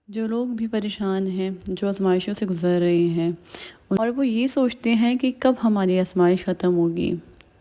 جو لوگ بھی پریشان ہیں، جو آزمائشوں سے گزر رہے ہیں اور وہ یہ سوچتے ہیں کہ کب ہماری آزمائش ختم ہوگی،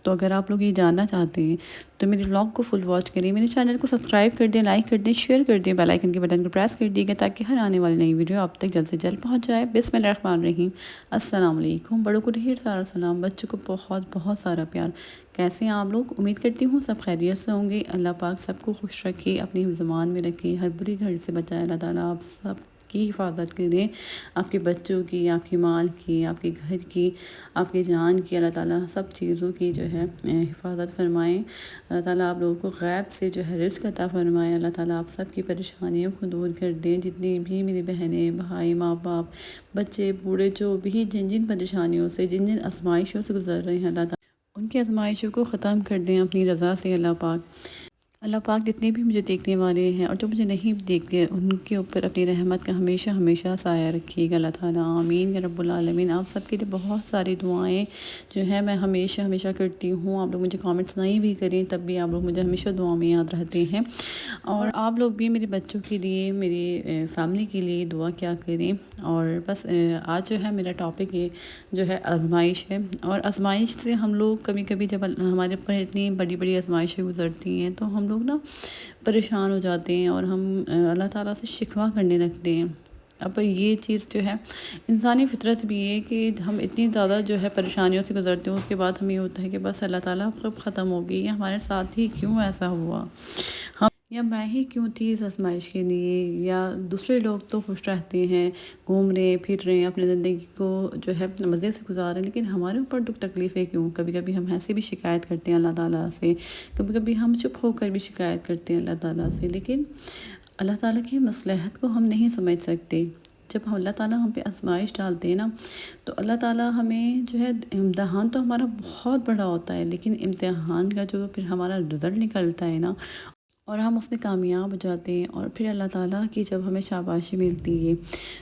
تو اگر آپ لوگ یہ جاننا چاہتے ہیں تو میرے ولاگ کو فل واچ کریں، میرے چینل کو سبسکرائب کر دیں، لائک کر دیں، شیئر کر دیں، بیل آئیکن کے بٹن کو پریس کر دیجیے گا تاکہ ہر آنے والی نئی ویڈیو آپ تک جلد سے جلد پہنچ جائے۔ بسم اللہ الرحمن الرحیم۔ السلام علیکم۔ بڑوں کو ڈھیر سارا سلام، بچوں کو بہت بہت سارا پیار۔ کیسے ہیں آپ لوگ؟ امید کرتی ہوں سب خیریت سے ہوں گے۔ اللہ پاک سب کو خوش رکھے، اپنی زمان میں رکھے، ہر بری گھر سے بچائے اللہ تعالیٰ، آپ سب کی حفاظت کریں، آپ کے بچوں کی، آپ کے مال کی، آپ کے گھر کی، آپ کے جان کی، اللہ تعالیٰ سب چیزوں کی جو ہے حفاظت فرمائیں۔ اللہ تعالیٰ آپ لوگوں کو غیب سے جو ہے رزق عطا فرمائیں۔ اللہ تعالیٰ آپ سب کی پریشانیوں کو دور کر دیں۔ جتنی بھی میری بہنیں، بھائی، ماں باپ، بچے، بوڑھے، جو بھی جن جن پریشانیوں سے، جن جن آزمائشوں سے گزر رہے ہیں، اللہ تعالیٰ ان کی آزمائشوں کو ختم کر دیں اپنی رضا سے۔ اللہ پاک جتنے بھی مجھے دیکھنے والے ہیں اور جو مجھے نہیں دیکھتے ان کے اوپر اپنی رحمت کا ہمیشہ ہمیشہ سایہ رکھیے گا اللہ تعالیٰ۔ آمین یا رب العالمین۔ آپ سب کے لیے بہت ساری دعائیں جو ہیں میں ہمیشہ ہمیشہ کرتی ہوں۔ آپ لوگ مجھے کامنٹس نہیں بھی کریں تب بھی آپ لوگ مجھے ہمیشہ دعا میں یاد رہتے ہیں، اور آپ لوگ بھی میرے بچوں کے لیے، میری فیملی کے لیے دعا کیا کریں۔ اور بس آج جو ہے میرا ٹاپک یہ جو ہے آزمائش ہے، اور آزمائش سے ہم لوگ کبھی کبھی جب ہمارے اوپر اتنی بڑی بڑی آزمائشیں گزرتی ہیں تو ہم لوگ نا پریشان ہو جاتے ہیں اور ہم اللہ تعالیٰ سے شکوہ کرنے لگتے ہیں۔ اب یہ چیز جو ہے انسانی فطرت بھی ہے کہ ہم اتنی زیادہ جو ہے پریشانیوں سے گزرتے ہیں، اس کے بعد ہمیں یہ ہوتا ہے کہ بس اللہ تعالیٰ کب ختم ہوگی، یا ہمارے ساتھ ہی کیوں ایسا ہوا، یا میں ہی کیوں تھی اس آزمائش کے لیے، یا دوسرے لوگ تو خوش رہتے ہیں، گھوم رہے پھر رہے ہیں، اپنی زندگی کو جو ہے مزے سے گزار رہے ہیں، لیکن ہمارے اوپر دکھ تکلیفیں کیوں؟ کبھی کبھی ہم ایسے بھی شکایت کرتے ہیں اللہ تعالیٰ سے، کبھی کبھی ہم چپ ہو کر بھی شکایت کرتے ہیں اللہ تعالیٰ سے، لیکن اللہ تعالیٰ کی مصلحت کو ہم نہیں سمجھ سکتے۔ جب ہم اللہ تعالیٰ ہم پہ آزمائش ڈالتے ہیں نا تو اللہ تعالیٰ ہمیں جو ہے، امتحان تو ہمارا بہت بڑا ہوتا ہے، لیکن امتحان کا جو پھر ہمارا رزلٹ نکلتا ہے نا اور ہم اس میں کامیاب ہو جاتے ہیں، اور پھر اللہ تعالیٰ کی جب ہمیں شاباشی ملتی ہے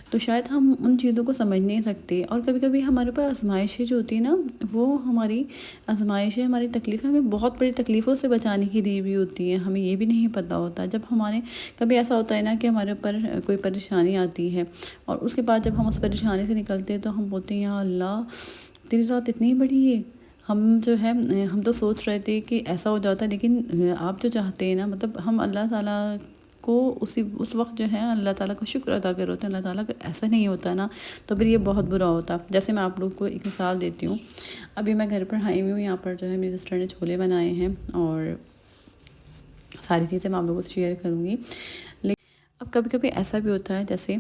تو شاید ہم ان چیزوں کو سمجھ نہیں سکتے۔ اور کبھی کبھی ہمارے اوپر آزمائشیں جو ہوتی ہیں نا، وہ ہماری آزمائشیں، ہماری تکلیفیں ہمیں بہت بڑی تکلیفوں سے بچانے کے لیے بھی ہوتی ہیں، ہمیں یہ بھی نہیں پتہ ہوتا۔ جب ہمارے کبھی ایسا ہوتا ہے نا کہ ہمارے اوپر کوئی پریشانی آتی ہے اور اس کے بعد جب ہم اس پریشانی سے نکلتے ہیں تو ہم بولتے ہیں یا اللہ تیری ذات اتنی بڑی ہے، ہم جو ہے ہم تو سوچ رہے تھے کہ ایسا ہو جاتا ہے، لیکن آپ جو چاہتے ہیں نا، مطلب ہم اللہ تعالیٰ کو اس وقت جو ہے اللہ تعالیٰ کا شکر ادا کر ہوتے ہیں۔ اللہ تعالیٰ اگر ایسا نہیں ہوتا نا تو پھر یہ بہت برا ہوتا۔ جیسے میں آپ لوگ کو ایک مثال دیتی ہوں، ابھی میں گھر پر آئی ہوئی ہوں، یہاں پر جو ہے میری سسٹر نے چھولے بنائے ہیں اور ساری چیزیں میں آپ لوگوں سے شیئر کروں گی۔ اب کبھی کبھی ایسا بھی ہوتا ہے، جیسے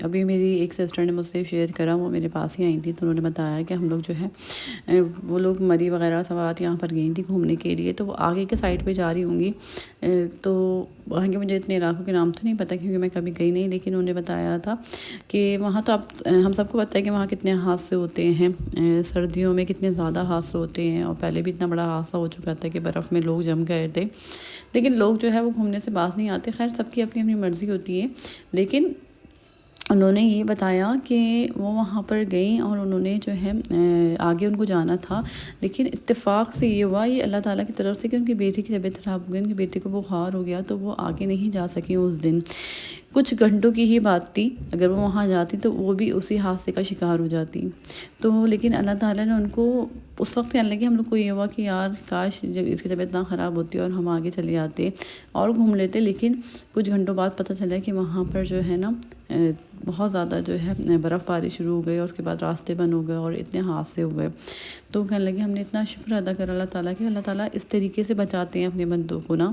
ابھی میری ایک سسٹر نے مجھ سے شیئر کرا، وہ میرے پاس ہی آئی تھی، تو انہوں نے بتایا کہ ہم لوگ جو ہے وہ لوگ مری وغیرہ سوات یہاں پر گئی تھی گھومنے کے لیے، تو وہ آگے کے سائڈ پہ جا رہی ہوں گی، تو وہاں کے مجھے اتنے علاقوں کے نام تو نہیں پتہ کیونکہ میں کبھی گئی نہیں، لیکن انہوں نے بتایا تھا کہ وہاں تو اب ہم سب کو پتہ ہے کہ وہاں کتنے حادثے ہوتے ہیں، سردیوں میں کتنے زیادہ حادثے ہوتے ہیں، اور پہلے بھی اتنا بڑا حادثہ ہو چکا تھا کہ برف میں لوگ جم گئے تھے، لیکن لوگ جو ہے وہ گھومنے سے باز نہیں آتے۔ خیر سب کی اپنی اپنی مرضی ہوتی ہے، لیکن انہوں نے یہ بتایا کہ وہ وہاں پر گئیں اور انہوں نے جو ہے آگے ان کو جانا تھا، لیکن اتفاق سے یہ ہوا، یہ اللہ تعالیٰ کی طرف سے، کہ ان کی بیٹی کی طبیعت خراب ہو گئی، ان کی بیٹی کو بخار ہو گیا تو وہ آگے نہیں جا سکیں اس دن۔ کچھ گھنٹوں کی ہی بات تھی، اگر وہ وہاں جاتی تو وہ بھی اسی حادثے کا شکار ہو جاتی، تو لیکن اللہ تعالیٰ نے ان کو اس وقت کہنے لگے، ہم لوگ کو یہ ہوا کہ یار کاش جب اس کی طبیعت نہ خراب ہوتی اور ہم آگے چلے جاتے اور گھوم لیتے، لیکن کچھ گھنٹوں بعد پتہ چلا کہ وہاں پر جو ہے نا بہت زیادہ جو ہے برف باری شروع ہو گئی، اور اس کے بعد راستے بند ہو گئے اور اتنے حادثے ہو گئے۔ تو کہنے لگے ہم نے اتنا شکر ادا کرا اللہ تعالیٰ کہ اللہ تعالیٰ اس طریقے سے بچاتے ہیں اپنے بندوں کو نا۔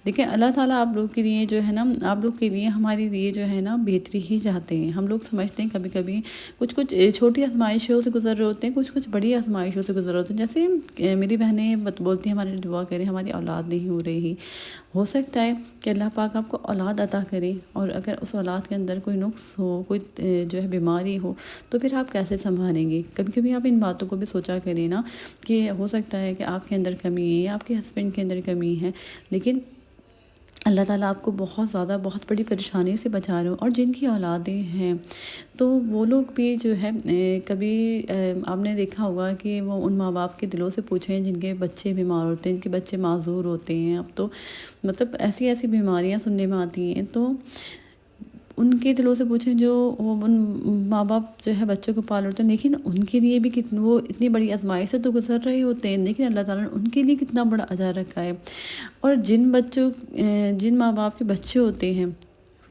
دیکھیں اللہ تعالیٰ آپ لوگ کے لیے جو ہے نا، آپ لوگ کے لیے، ہمارے لیے جو ہے نا بہتری ہی چاہتے ہیں۔ ہم لوگ سمجھتے ہیں کبھی کبھی کچھ چھوٹی آزمائشوں سے گزر رہے ہوتے ہیں، کچھ بڑی آزمائشوں سے گزر رہے ہوتے ہیں، جیسے میری بہنیں بولتی ہیں ہمارے دعا کریں ہماری اولاد نہیں ہو رہی، ہو سکتا ہے کہ اللہ پاک آپ کو اولاد عطا کرے، اور اگر اس اولاد کے اندر کوئی نقص ہو، کوئی جو ہے بیماری ہو، تو پھر آپ کیسے سنبھالیں گے؟ کبھی کبھی آپ ان باتوں کو بھی سوچا کریں نا، کہ ہو سکتا ہے کہ آپ کے اندر کمی ہے یا آپ کے ہسبینڈ کے اندر کمی ہے، لیکن اللہ تعالیٰ آپ کو بہت زیادہ بہت بڑی پریشانی سے بچا رہے ہو۔ اور جن کی اولادیں ہیں تو وہ لوگ بھی جو ہے کبھی آپ نے دیکھا ہوگا کہ وہ ان ماں باپ کے دلوں سے پوچھیں جن کے بچے بیمار ہوتے ہیں، جن کے بچے معذور ہوتے ہیں۔ اب تو مطلب ایسی ایسی بیماریاں سننے میں آتی ہیں، تو ان کے دلوں سے پوچھیں جو وہ ان ماں باپ جو ہے بچوں کو پال ہوتے ہیں، لیکن ان کے لیے بھی وہ اتنی بڑی آزمائش سے تو گزر رہے ہوتے ہیں، لیکن اللہ تعالیٰ نے ان کے لیے کتنا بڑا اجر رکھا ہے۔ اور جن ماں باپ کے بچے ہوتے ہیں،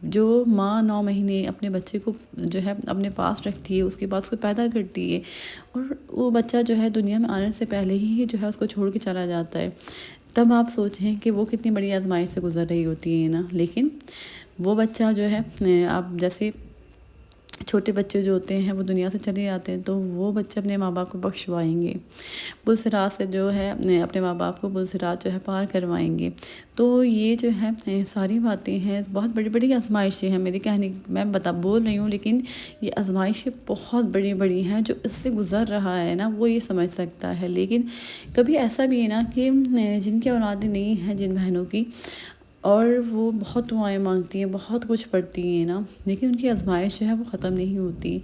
جو ماں 9 مہینے اپنے بچے کو جو ہے اپنے پاس رکھتی ہے، اس کے بعد اس کو پیدا کرتی ہے، اور وہ بچہ جو ہے دنیا میں آنے سے پہلے ہی جو ہے اس کو چھوڑ کے چلا جاتا ہے، تب آپ سوچیں کہ وہ کتنی بڑی آزمائش سے گزر رہی ہوتی ہے نا۔ لیکن وہ بچہ جو ہے آپ جیسے چھوٹے بچے جو ہوتے ہیں وہ دنیا سے چلے جاتے ہیں، تو وہ بچے اپنے ماں باپ کو بخشوائیں گے، پلصراط سے جو ہے اپنے ماں باپ کو پلصراط جو ہے پار کروائیں گے۔ تو یہ جو ہے ساری باتیں ہیں، بہت بڑی بڑی آزمائشیں ہیں، میری کہنے میں بول رہی ہوں، لیکن یہ آزمائشیں بہت بڑی بڑی ہیں۔ جو اس سے گزر رہا ہے نا وہ یہ سمجھ سکتا ہے، لیکن کبھی ایسا بھی ہے نا کہ جن کی اولادیں نہیں ہیں، جن بہنوں کی، اور وہ بہت دعائیں مانگتی ہیں، بہت کچھ پڑھتی ہیں نا، لیکن ان کی آزمائش جو ہے وہ ختم نہیں ہوتی۔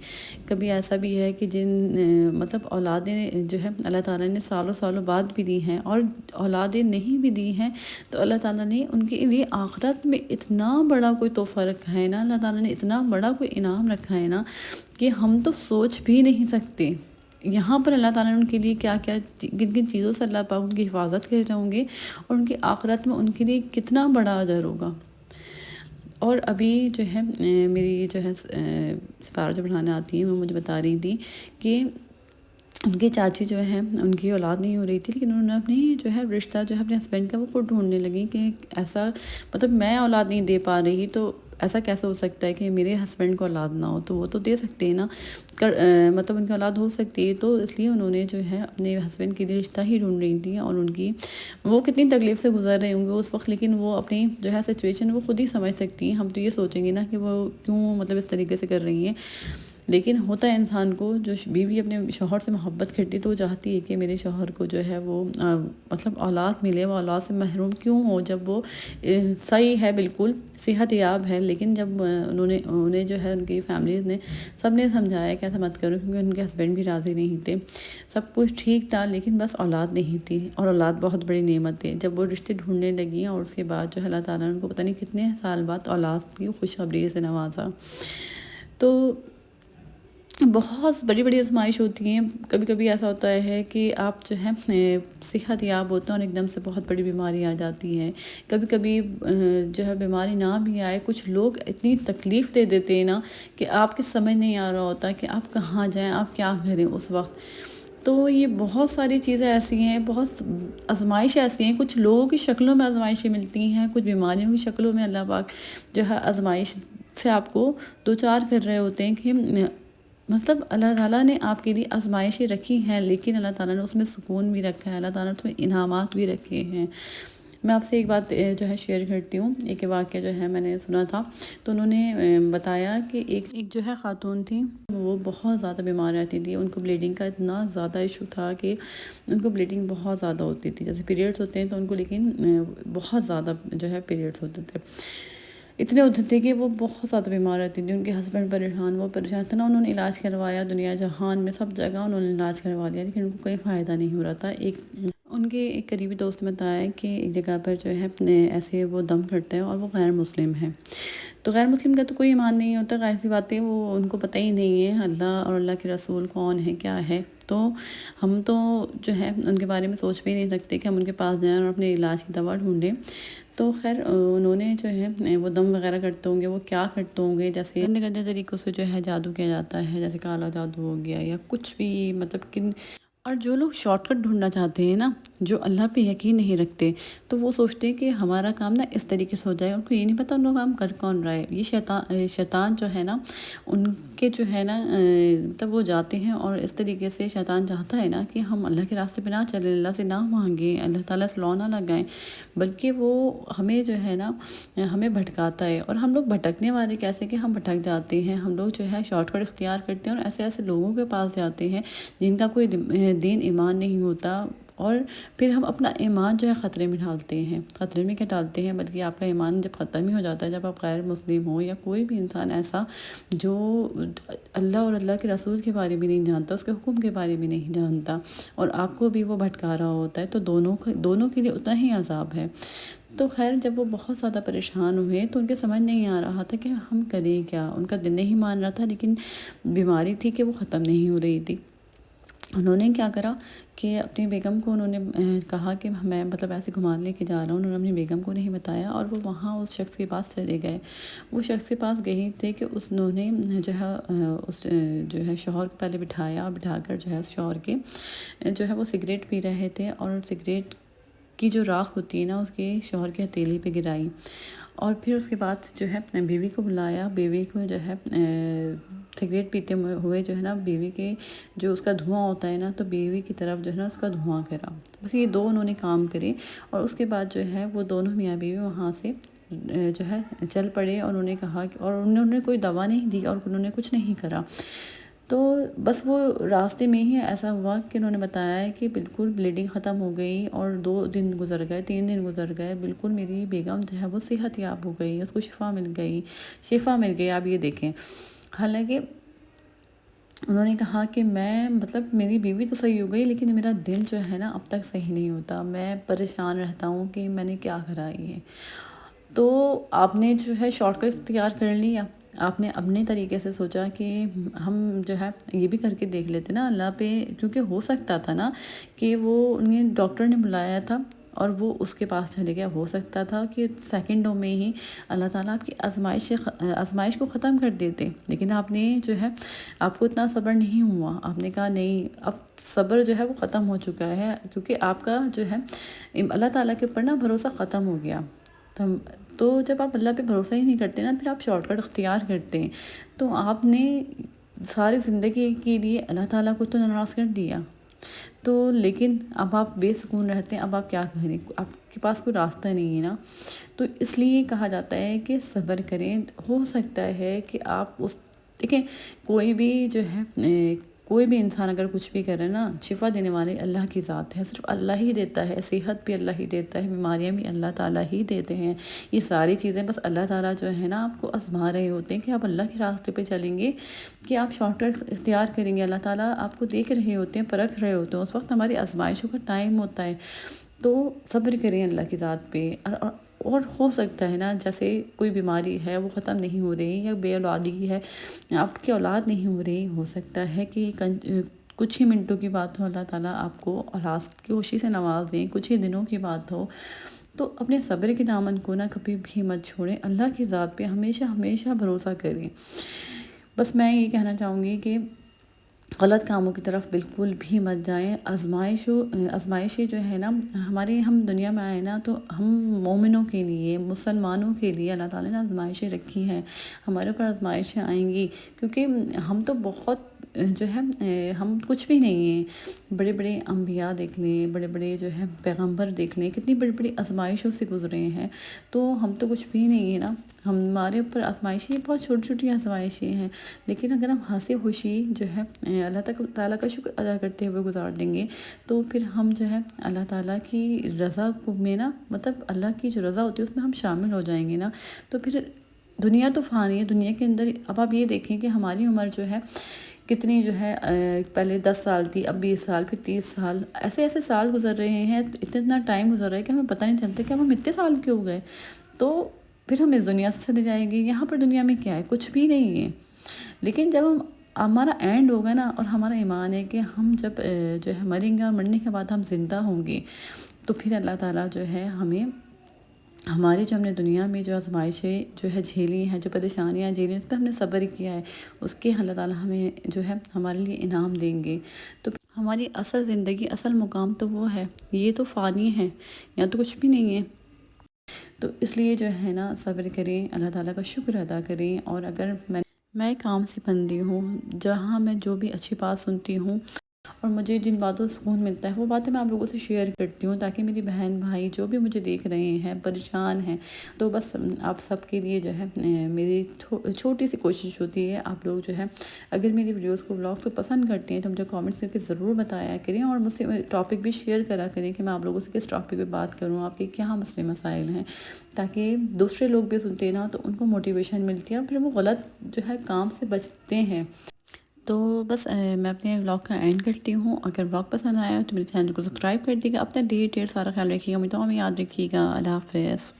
کبھی ایسا بھی ہے کہ جن مطلب اولادیں جو ہے اللہ تعالیٰ نے سالوں سالوں بعد بھی دی ہیں، اور اولادیں نہیں بھی دی ہیں، تو اللہ تعالیٰ نے ان کے لیے آخرت میں اتنا بڑا کوئی تحفہ رکھا ہے نا، اللہ تعالیٰ نے اتنا بڑا کوئی انعام رکھا ہے نا کہ ہم تو سوچ بھی نہیں سکتے۔ یہاں پر اللہ تعالیٰ نے ان کے لیے کیا کیا کن کن چیزوں سے اللہ پاک ان کی حفاظت کر رہے ہوں گے، اور ان کی آخرت میں ان کے لیے کتنا بڑا اجر ہوگا۔ اور ابھی جو ہے میری جو ہے سفارہ جو پڑھانے آتی ہیں وہ مجھے بتا رہی تھی کہ ان کی چاچی جو ہے ان کی اولاد نہیں ہو رہی تھی، لیکن انہوں نے اپنی جو ہے رشتہ جو ہے اپنے ہسبینڈ کا وہ خود ڈھونڈنے لگی کہ ایسا مطلب میں اولاد نہیں دے پا رہی، تو ایسا کیسے ہو سکتا ہے کہ میرے ہسبینڈ کو اولاد نہ ہو، تو وہ تو دے سکتے ہیں نا، مطلب ان کی اولاد ہو سکتی ہے۔ تو اس لیے انہوں نے جو ہے اپنے ہسبینڈ کے لیے رشتہ ہی ڈھونڈ رہی تھی، اور ان کی وہ کتنی تکلیف سے گزر رہے ہوں گے اس وقت، لیکن وہ اپنی جو ہے سچویشن وہ خود ہی سمجھ سکتی ہیں۔ ہم تو یہ سوچیں گے نا کہ وہ کیوں مطلب اس طریقے سے کر رہی ہیں، لیکن ہوتا ہے انسان کو، جو بیوی اپنے شوہر سے محبت کرتی تو وہ چاہتی ہے کہ میرے شوہر کو جو ہے وہ مطلب اولاد ملے، وہ اولاد سے محروم کیوں ہو، جب وہ صحیح ہے، بالکل صحت یاب ہے، لیکن جب انہیں جو ہے ان کی فیملیز نے سب نے سمجھایا کہ ایسا مت کرو، کیونکہ ان کے ہسبینڈ بھی راضی نہیں تھے، سب کچھ ٹھیک تھا، لیکن بس اولاد نہیں تھی، اور اولاد بہت بڑی نعمت ہے۔ جب وہ رشتے ڈھونڈنے لگیں، اور اس کے بعد جو ہے اللہ تعالیٰ نے ان کو پتہ نہیں کتنے سال بعد اولاد کی خوشخبری سے نوازا۔ تو بہت بڑی بڑی آزمائش ہوتی ہیں۔ کبھی کبھی ایسا ہوتا ہے کہ آپ جو ہے صحت یاب ہوتے ہیں اور ایک دم سے بہت بڑی بیماری آ جاتی ہے۔ کبھی کبھی جو ہے بیماری نہ بھی آئے، کچھ لوگ اتنی تکلیف دے دیتے ہیں نا کہ آپ کے سمجھ نہیں آ رہا ہوتا کہ آپ کہاں جائیں، آپ کیا کریں اس وقت۔ تو یہ بہت ساری چیزیں ایسی ہیں، بہت آزمائش ایسی ہیں، کچھ لوگوں کی شکلوں میں آزمائشیں ملتی ہیں، کچھ بیماریوں کی شکلوں میں اللہ پاک جو ہے آزمائش سے آپ کو دوچار کر رہے ہوتے ہیں کہ مطلب اللہ تعالیٰ نے آپ کے لیے آزمائشیں رکھی ہیں، لیکن اللہ تعالیٰ نے اس میں سکون بھی رکھا ہے، اللہ تعالیٰ نے اس میں انعامات بھی رکھے ہیں۔ میں آپ سے ایک بات جو ہے شیئر کرتی ہوں، ایک واقعہ جو ہے میں نے سنا تھا، تو انہوں نے بتایا کہ ایک جو ہے خاتون تھی، وہ بہت زیادہ بیمار رہتی تھی، ان کو بلیڈنگ کا اتنا زیادہ ایشو تھا کہ ان کو بلیڈنگ بہت زیادہ ہوتی تھی، جیسے پیریڈز ہوتے ہیں تو ان کو، لیکن بہت زیادہ جو ہے پیریڈز ہوتے تھے، اتنے ہوتے تھے کہ وہ بہت زیادہ بیمار رہتی تھی، ان کے ہسبینڈ پریشان، وہ پریشان تھا نا، انہوں نے علاج کروایا، دنیا جہان میں سب جگہ انہوں نے علاج کروا لیا، لیکن ان کو کوئی فائدہ نہیں ہو رہا تھا۔ ان کے ایک قریبی دوست نے بتایا کہ ایک جگہ پر جو ہے ایسے وہ دم کرتے ہیں، اور وہ غیر مسلم ہے، تو غیر مسلم کا تو کوئی ایمان نہیں ہوتا، غیر سی باتیں، وہ ان کو پتہ ہی نہیں ہے اللہ اور اللہ کے رسول کون ہے، کیا ہے، تو ہم تو جو ہے ان کے بارے میں سوچ بھی نہیں سکتے کہ ہم ان کے پاس جائیں اور اپنے علاج کی دوا ڈھونڈیں۔ تو خیر انہوں نے جو ہے وہ دم وغیرہ کرتے ہوں گے، وہ کیا کرتے ہوں گے، جیسے گندے گندے طریقوں سے جو ہے جادو کیا جاتا ہے، جیسے کالا جادو ہو گیا یا کچھ بھی، مطلب اور جو لوگ شارٹ کٹ ڈھونڈنا چاہتے ہیں نا، جو اللہ پہ یقین نہیں رکھتے، تو وہ سوچتے ہیں کہ ہمارا کام نا اس طریقے سے ہو جائے، ان کو یہ نہیں پتہ ان کا کام کر کون رہا ہے۔ یہ شیطان جو ہے نا، ان کے جو ہے نا تب وہ جاتے ہیں، اور اس طریقے سے شیطان چاہتا ہے نا کہ ہم اللہ کے راستے پہ نہ چلیں، اللہ سے نہ مانگیں، اللہ تعالیٰ سے لو نہ لگائیں، بلکہ وہ ہمیں جو ہے نا ہمیں بھٹکاتا ہے۔ اور ہم لوگ بھٹکنے والے کیسے کہ ہم بھٹک جاتے ہیں، ہم لوگ جو ہے شارٹ کٹ اختیار کرتے ہیں، اور ایسے ایسے لوگوں کے پاس جاتے ہیں جن کا کوئی دین ایمان نہیں ہوتا، اور پھر ہم اپنا ایمان جو ہے خطرے میں ڈالتے ہیں. خطرے میں کیا ڈالتے ہیں، بلکہ آپ کا ایمان جب ختم ہی ہو جاتا ہے، جب آپ غیر مسلم ہو یا کوئی بھی انسان ایسا جو اللہ اور اللہ کے رسول کے بارے میں نہیں جانتا، اس کے حکم کے بارے میں نہیں جانتا، اور آپ کو بھی وہ بھٹکا رہا ہوتا ہے، تو دونوں کے لیے اتنا ہی عذاب ہے. تو خیر جب وہ بہت زیادہ پریشان ہوئے تو ان کے سمجھ نہیں آ رہا تھا کہ ہم کریں کیا. ان کا دل نہیں مان رہا تھا، لیکن بیماری تھی کہ وہ ختم نہیں ہو رہی تھی. انہوں نے کیا کرا کہ اپنی بیگم کو انہوں نے کہا کہ میں مطلب ایسے گھمان لے کے جا رہا ہوں. انہوں نے اپنی بیگم کو نہیں بتایا، اور وہ وہاں اس شخص کے پاس چلے گئے. وہ شخص کے پاس گئے تھے کہ انہوں نے جو ہے اس جو ہے شوہر کو پہلے بٹھا کر جو ہے شوہر کے جو ہے وہ سگریٹ پی رہے تھے، اور سگریٹ کی جو راکھ ہوتی ہے نا اس کے شوہر کے ہتھیلی پہ گرائی. اور پھر اس کے بعد جو ہے بیوی کو بلایا. بیوی کو جو ہے سگریٹ پیتے ہوئے جو ہے نا بیوی کے جو اس کا دھواں ہوتا ہے نا، تو بیوی کی طرف جو ہے نا اس کا دھواں کرا. بس یہ دو انہوں نے کام کرے، اور اس کے بعد جو ہے وہ دونوں میاں بیوی وہاں سے جو ہے چل پڑے. اور انہوں نے کہا اور انہوں نے کوئی دوا نہیں دی، اور انہوں نے کچھ نہیں کرا. تو بس وہ راستے میں ہی ایسا ہوا کہ انہوں نے بتایا ہے کہ بالکل بلیڈنگ ختم ہو گئی، اور 2 دن گزر گئے، 3 دن گزر گئے، بالکل میری بیگم جو ہے وہ صحت یاب ہو گئی، اس کو شفا مل گئی. آپ یہ دیکھیں، حالانکہ انہوں نے کہا کہ میں مطلب میری بیوی تو صحیح ہو گئی، لیکن میرا دل جو ہے نا اب تک صحیح نہیں ہوتا. میں پریشان رہتا ہوں کہ میں نے کیا کرا یہ. تو آپ نے جو ہے شارٹ کٹ اختیار کر لیا. آپ نے اپنے طریقے سے سوچا کہ ہم جو ہے یہ بھی کر کے دیکھ لیتے نا اللہ پہ، کیونکہ ہو سکتا تھا نا کہ وہ انہیں ڈاکٹر نے بلایا تھا اور وہ اس کے پاس چلے گیا. ہو سکتا تھا کہ سیکنڈوں میں ہی اللہ تعالیٰ آپ کی آزمائش کو ختم کر دیتے. لیکن آپ نے جو ہے آپ کو اتنا صبر نہیں ہوا. آپ نے کہا نہیں، اب صبر جو ہے وہ ختم ہو چکا ہے، کیونکہ آپ کا جو ہے اللہ تعالیٰ کے اوپر نا بھروسہ ختم ہو گیا. تو جب آپ اللہ پہ بھروسہ ہی نہیں کرتے نا، پھر آپ شارٹ کٹ اختیار کرتے ہیں. تو آپ نے ساری زندگی کے لیے اللہ تعالیٰ کو تو ناراض کر دیا. تو لیکن اب آپ بے سکون رہتے ہیں. اب آپ کیا کریں، آپ کے پاس کوئی راستہ نہیں ہے نا. تو اس لیے کہا جاتا ہے کہ صبر کریں. ہو سکتا ہے کہ آپ دیکھیں، کوئی بھی جو ہے کوئی بھی انسان اگر کچھ بھی کرے نا، شفا دینے والے اللہ کی ذات ہے. صرف اللہ ہی دیتا ہے. صحت بھی اللہ ہی دیتا ہے، بیماریاں بھی اللہ تعالیٰ ہی دیتے ہیں. یہ ساری چیزیں بس اللہ تعالیٰ جو ہے نا آپ کو آزما رہے ہوتے ہیں کہ آپ اللہ کے راستے پہ چلیں گے، کہ آپ شارٹ کٹ اختیار کریں گے. اللہ تعالیٰ آپ کو دیکھ رہے ہوتے ہیں، پرکھ رہے ہوتے ہیں. اس وقت ہماری آزمائشوں کا ٹائم ہوتا ہے. تو صبر کریں اللہ کی ذات پہ. اور ہو سکتا ہے نا جیسے کوئی بیماری ہے وہ ختم نہیں ہو رہی، یا بے اولادی ہے، آپ کی اولاد نہیں ہو رہی، ہو سکتا ہے کہ کچھ ہی منٹوں کی بات ہو، اللہ تعالیٰ آپ کو اولاد کی خوشی سے نواز دیں. کچھ ہی دنوں کی بات ہو. تو اپنے صبر کے دامن کو نا کبھی بھی مت چھوڑیں. اللہ کی ذات پہ ہمیشہ ہمیشہ بھروسہ کریں. بس میں یہ کہنا چاہوں گی کہ غلط کاموں کی طرف بالکل بھی مت جائیں. آزمائشیں جو ہے نا ہم دنیا میں آئے نا، تو ہم مومنوں کے لیے، مسلمانوں کے لیے اللہ تعالیٰ نے آزمائشیں رکھی ہیں. ہمارے اوپر آزمائشیں آئیں گی، کیونکہ ہم تو بہت جو ہے ہم کچھ بھی نہیں ہیں. بڑے بڑے انبیاء دیکھ لیں، بڑے بڑے جو ہے پیغمبر دیکھ لیں، کتنی بڑی بڑی آزمائشوں سے گزرے ہیں. تو ہم تو کچھ بھی نہیں ہیں نا. ہمارے اوپر آزمائشیں بہت چھوٹی چھوٹی آزمائشیں ہیں، لیکن اگر ہم ہنسی خوشی جو ہے اللہ تعالیٰ کا شکر ادا کرتے ہوئے گزار دیں گے، تو پھر ہم جو ہے اللہ تعالیٰ کی رضا میں نا، مطلب اللہ کی جو رضا ہوتی ہے اس میں ہم شامل ہو جائیں گے نا. تو پھر دنیا تو فانی ہے. دنیا کے اندر اب آپ یہ دیکھیں کہ ہماری عمر جو ہے کتنی جو ہے پہلے 10 سال تھی، اب 20 سال، پھر 30 سال، ایسے سال گزر رہے ہیں. اتنا ٹائم گزر رہا ہے کہ ہمیں پتہ نہیں چلتا کہ اب ہم اتنے سال کے ہو گئے. تو پھر ہم اس دنیا سے چلے جائیں گے. یہاں پر دنیا میں کیا ہے، کچھ بھی نہیں ہے. لیکن جب ہمارا اینڈ ہوگا نا، اور ہمارا ایمان ہے کہ ہم جب جو ہے مریں گے، اور مرنے کے بعد ہم زندہ ہوں گے، تو پھر اللہ تعالیٰ جو ہے ہمیں ہماری جو ہم نے دنیا میں جو آزمائشیں جو ہے جھیلی ہیں، جو پریشانیاں جھیلی ہیں، اس پہ ہم نے صبر کیا ہے، اس کے اللہ تعالیٰ ہمیں جو ہے ہمارے لیے انعام دیں گے. تو ہماری اصل زندگی، اصل مقام تو وہ ہے. یہ تو فانی ہے، یہاں تو کچھ بھی نہیں ہے. تو اس لیے جو ہے نا صبر کریں، اللہ تعالیٰ کا شکر ادا کریں. اور اگر میں کام سے بندی ہوں، جہاں میں جو بھی اچھی بات سنتی ہوں اور مجھے جن باتوں سے سکون ملتا ہے وہ باتیں میں آپ لوگوں سے شیئر کرتی ہوں، تاکہ میری بہن بھائی جو بھی مجھے دیکھ رہے ہیں پریشان ہیں، تو بس آپ سب کے لیے جو ہے میری چھوٹی سی کوشش ہوتی ہے، آپ لوگ جو ہے اگر میری ویڈیوز کو بلاگس کو پسند کرتے ہیں تو مجھے کامنٹس کر کے ضرور بتایا کریں، اور مجھ سے ٹاپک بھی شیئر کرا کریں کہ میں آپ لوگوں سے کس ٹاپک پہ بات کروں، آپ کے کیا مسئلے مسائل ہیں، تاکہ دوسرے لوگ بھی سنتے نا تو ان کو موٹیویشن ملتی ہے اور پھر وہ غلط جو ہے کام سے بچتے ہیں۔ تو بس میں اپنے ولاگ کا اینڈ کرتی ہوں۔ اگر ولاگ پسند آیا تو میرے چینل کو سبسکرائب کر دیجیے گا، اپنا ڈیٹ سارا خیال رکھیے گا، مجھے تو یاد رکھیے گا۔ اللہ حافظ۔